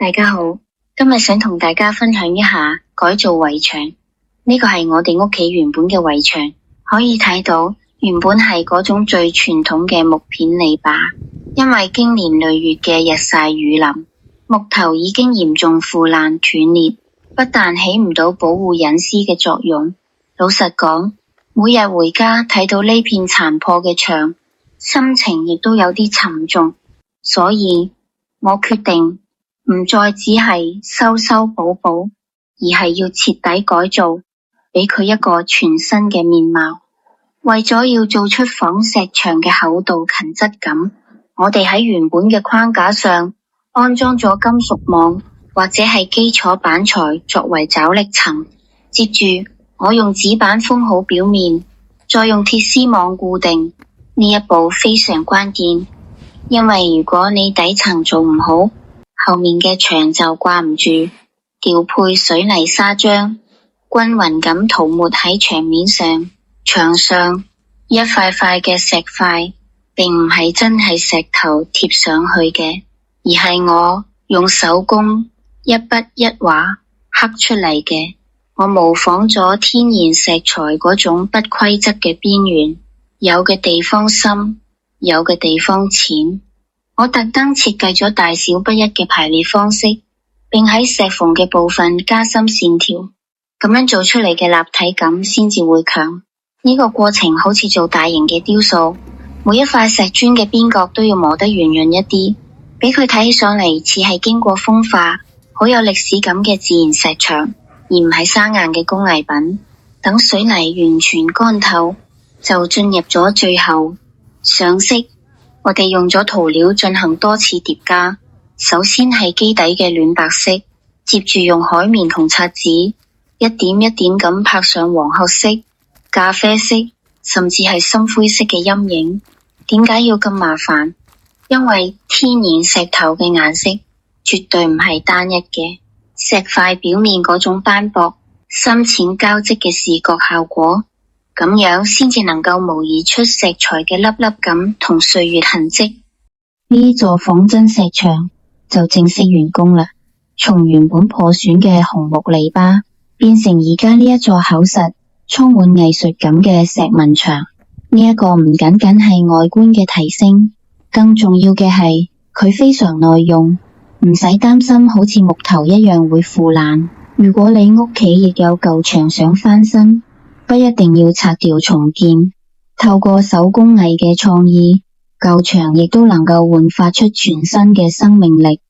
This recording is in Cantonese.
大家好，今日想同大家分享一下改造圍牆。呢個係我哋屋企原本嘅圍牆，可以睇到原本係嗰種最傳統嘅木片籬笆，因為經年累月嘅日曬雨淋，木頭已經嚴重腐爛斷裂，不但起唔到保護隱私嘅作用。老實講，每日回家睇到呢片殘破嘅牆，心情亦都有啲沉重，所以我決定唔再只係修修補補，而係要徹底改造，俾佢一個全新嘅面貌。為咗要做出仿石牆嘅厚度勤質感，我哋喺原本嘅框架上安裝咗金屬網或者係基礎板材作為爪力層，接住我用紙板封好表面，再用鐵絲網固定。呢一步非常關鍵，因為如果你底層做唔好，後面嘅牆就掛唔住。調配水泥砂漿，均勻咁塗抹喺牆面上。牆上一塊塊嘅石塊，並唔係真係石頭貼上去嘅，而係我用手工一筆一畫刻出嚟嘅。我模仿咗天然石材嗰種不規則嘅邊緣，有嘅地方深，有嘅地方淺。我特登設計咗大小不一嘅排列方式，並喺石縫嘅部分加深線條，咁樣做出嚟嘅立體感先至會強。呢個過程好似做大型嘅雕塑，每一塊石磚嘅邊角都要磨得圓潤一啲，俾佢睇起上嚟似係經過風化，好有歷史感嘅自然石牆，而唔係生硬嘅工藝品。等水泥完全乾透，就進入咗最後上色。我哋用咗塗料進行多次疊加，首先係基底嘅暖白色，接住用海綿同擦紙一點一點咁拍上黃褐色、咖啡色，甚至係深灰色嘅陰影。點解要咁麻煩？因為天然石頭嘅顏色絕對唔係單一嘅，石塊表面嗰種斑駁、深淺交織嘅視覺效果，咁樣先至能夠模擬出石材嘅粒粒感同歲月痕跡。呢座仿真石牆就正式完工啦，從原本破損嘅紅木籬笆變成而家呢一座厚實、充滿藝術感嘅石紋牆。呢一個唔僅僅係外觀嘅提升，更重要嘅係佢非常耐用，唔使擔心好似木頭一樣會腐爛。如果你屋企亦有舊牆想翻新，不一定要拆掉重建，透過手工藝嘅創意，舊牆亦都能夠煥發出全新嘅生命力。